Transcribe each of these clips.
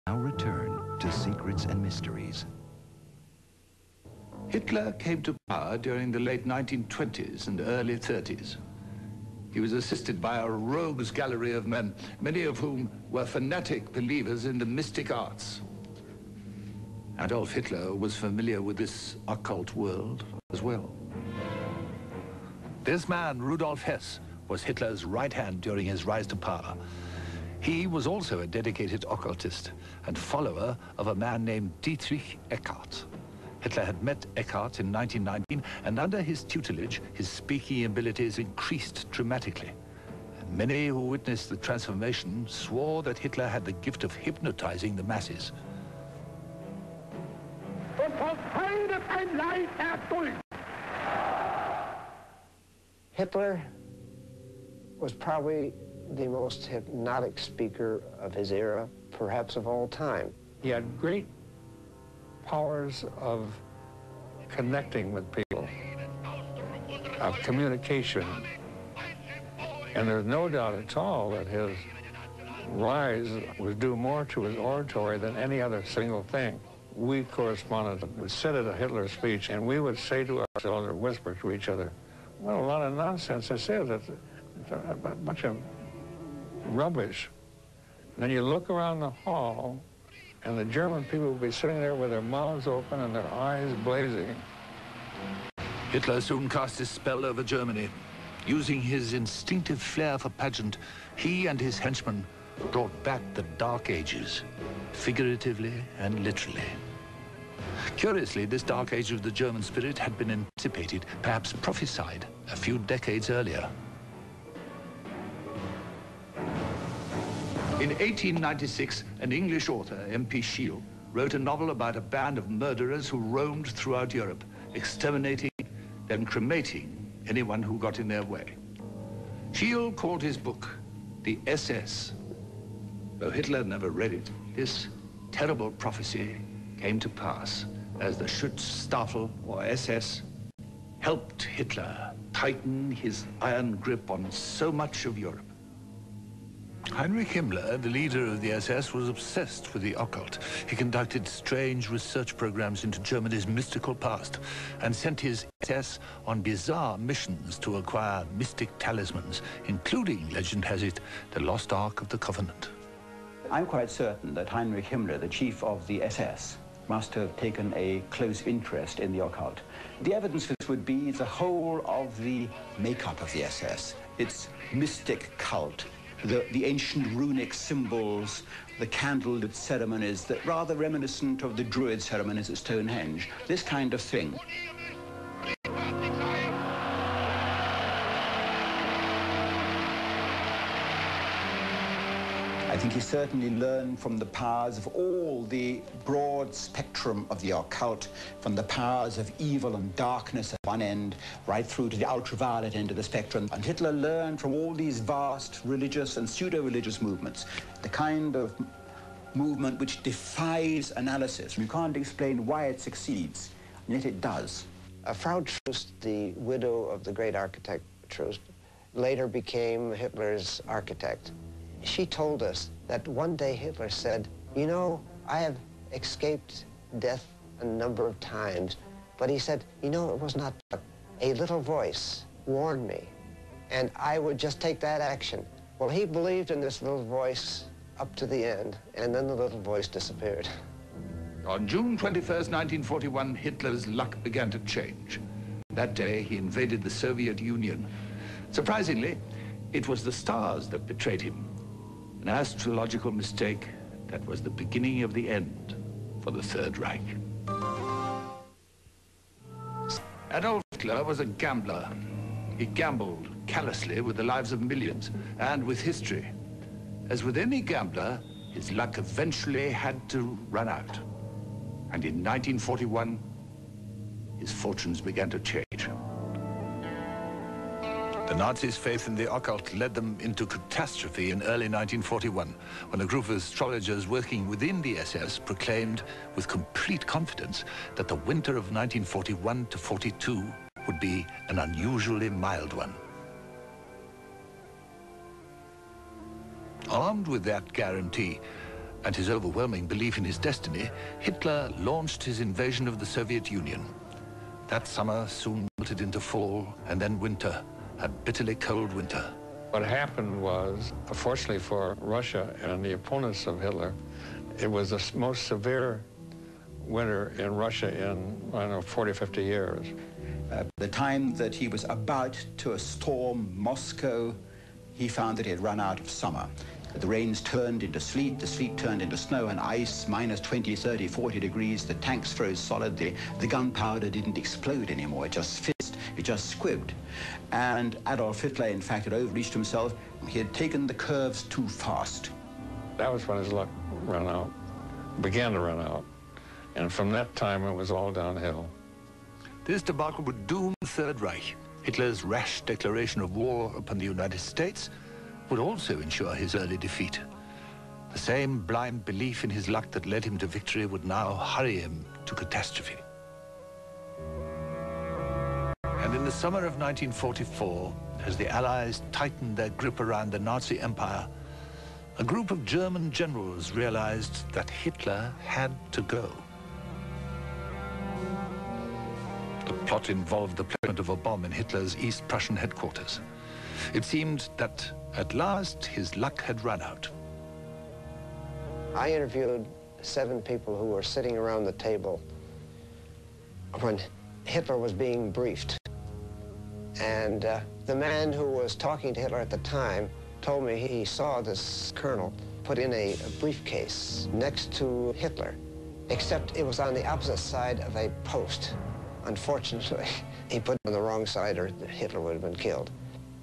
Now return to Secrets and Mysteries. Hitler came to power during the late 1920s and early 30s. He was assisted by a rogues gallery of men, many of whom were fanatic believers in the mystic arts. Adolf Hitler was familiar with this occult world as well. This man, Rudolf Hess, was Hitler's right hand during his rise to power. He was also a dedicated occultist and follower of a man named Dietrich Eckart. Hitler had met Eckart in 1919, and under his tutelage, his speaking abilities increased dramatically. And many who witnessed the transformation swore that Hitler had the gift of hypnotizing the masses. Hitler was probably the most hypnotic speaker of his era, perhaps of all time. He had great powers of connecting with people, of communication. And there's no doubt at all that his rise was due more to his oratory than any other single thing. We correspondents would sit at a Hitler speech and we would say to ourselves or whisper to each other, "What a lot of nonsense this is. It's a bunch of rubbish." And then you look around the hall and the German people would be sitting there with their mouths open and their eyes blazing. Hitler soon cast his spell over Germany. Using his instinctive flair for pageant, he and his henchmen brought back the Dark Ages, figuratively and literally. Curiously, this Dark Age of the German spirit had been anticipated, perhaps prophesied, a few decades earlier. In 1896, an English author, M.P. Schiele, wrote a novel about a band of murderers who roamed throughout Europe, exterminating, then cremating anyone who got in their way. Schiele called his book The SS. Though Hitler never read it, this terrible prophecy came to pass as the Schutzstaffel, or SS, helped Hitler tighten his iron grip on so much of Europe. Heinrich Himmler, the leader of the SS, was obsessed with the occult. He conducted strange research programs into Germany's mystical past and sent his SS on bizarre missions to acquire mystic talismans, including, legend has it, the lost Ark of the Covenant. I'm quite certain that Heinrich Himmler, the chief of the SS, must have taken a close interest in the occult. The evidence for this would be the whole of the makeup of the SS, its mystic cult, the ancient runic symbols, the candlelit ceremonies that rather reminiscent of the Druid ceremonies at Stonehenge, this kind of thing. I think he certainly learned from the powers of all the broad spectrum of the occult, from the powers of evil and darkness at one end, right through to the ultraviolet end of the spectrum. And Hitler learned from all these vast religious and pseudo-religious movements, the kind of movement which defies analysis. You can't explain why it succeeds, and yet it does. Frau Troost, the widow of the great architect Troost, later became Hitler's architect. She told us that one day Hitler said, "You know, I have escaped death a number of times," but he said, "You know, it was not luck. A little voice warned me, and I would just take that action." Well, he believed in this little voice up to the end, and then the little voice disappeared. On June 21st, 1941, Hitler's luck began to change. That day, he invaded the Soviet Union. Surprisingly, it was the stars that betrayed him. An astrological mistake that was the beginning of the end for the Third Reich. Adolf Hitler was a gambler. He gambled callously with the lives of millions and with history. As with any gambler, his luck eventually had to run out. And in 1941, his fortunes began to change. The Nazis' faith in the occult led them into catastrophe in early 1941, when a group of astrologers working within the SS proclaimed with complete confidence that the winter of 1941 to 42 would be an unusually mild one. Armed with that guarantee, and his overwhelming belief in his destiny, Hitler launched his invasion of the Soviet Union. That summer soon melted into fall and then winter, a bitterly cold winter. What happened was, fortunately for Russia and the opponents of Hitler, it was the most severe winter in Russia in, I don't know, 40, 50 years. The time that he was about to storm Moscow, he found that he had run out of summer. The rains turned into sleet, the sleet turned into snow and ice, minus 20, 30, 40 degrees. The tanks froze solid, the gunpowder didn't explode anymore, it just fizzed, it just squibbed. And Adolf Hitler, in fact, had overreached himself. He had taken the curves too fast. That was when his luck ran out, began to run out. And from that time, it was all downhill. This debacle would doom the Third Reich. Hitler's rash declaration of war upon the United States would also ensure his early defeat. The same blind belief in his luck that led him to victory would now hurry him to catastrophe. And in the summer of 1944, as the Allies tightened their grip around the Nazi Empire, a group of German generals realized that Hitler had to go. The plot involved the placement of a bomb in Hitler's East Prussian headquarters. It seemed that, at last, his luck had run out. I interviewed 7 people who were sitting around the table when Hitler was being briefed. And the man who was talking to Hitler at the time told me he saw this colonel put in a briefcase next to Hitler, except it was on the opposite side of a post. Unfortunately, he put it on the wrong side or Hitler would have been killed.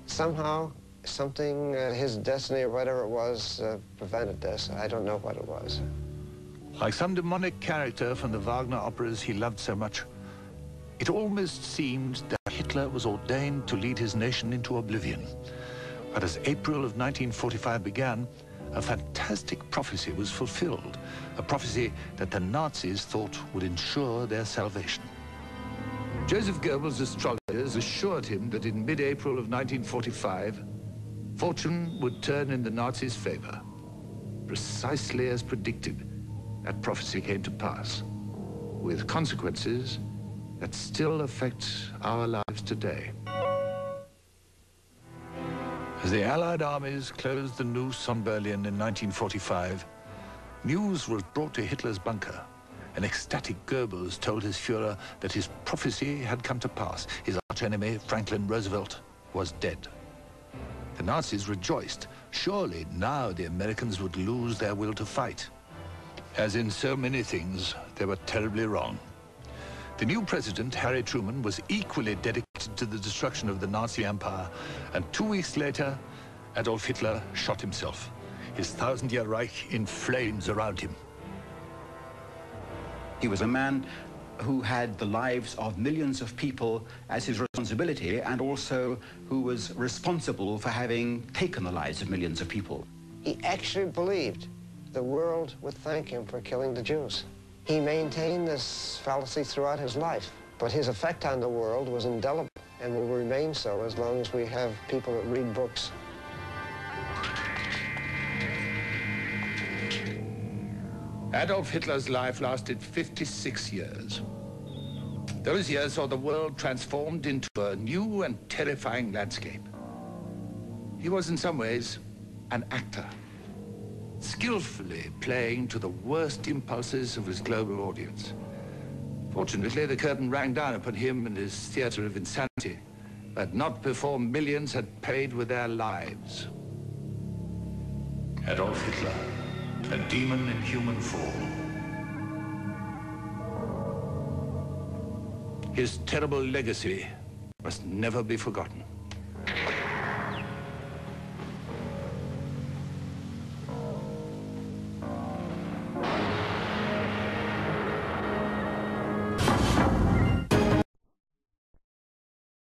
Somehow, something, his destiny or whatever it was, prevented this. I don't know what it was. Like some demonic character from the Wagner operas he loved so much, it almost seemed that Hitler was ordained to lead his nation into oblivion. But as April of 1945 began, a fantastic prophecy was fulfilled, a prophecy that the Nazis thought would ensure their salvation. Joseph Goebbels' astrologers assured him that in mid-April of 1945, fortune would turn in the Nazis' favor. Precisely as predicted, that prophecy came to pass, with consequences that still affect our lives today. As the Allied armies closed the noose on Berlin in 1945, news was brought to Hitler's bunker. An ecstatic Goebbels told his Führer that his prophecy had come to pass. His archenemy, Franklin Roosevelt, was dead. The Nazis rejoiced. Surely now the Americans would lose their will to fight. As in so many things, they were terribly wrong. The new president, Harry Truman, was equally dedicated to the destruction of the Nazi Empire, and 2 weeks later, Adolf Hitler shot himself, his 1,000-year Reich in flames around him. He was a man who had the lives of millions of people as his responsibility, and also who was responsible for having taken the lives of millions of people. He actually believed the world would thank him for killing the Jews. He maintained this fallacy throughout his life, but his effect on the world was indelible and will remain so as long as we have people that read books. Adolf Hitler's life lasted 56 years. Those years saw the world transformed into a new and terrifying landscape. He was in some ways an actor, skillfully playing to the worst impulses of his global audience. Fortunately, the curtain rang down upon him and his theater of insanity, but not before millions had paid with their lives. Adolf Hitler, a demon in human form. His terrible legacy must never be forgotten.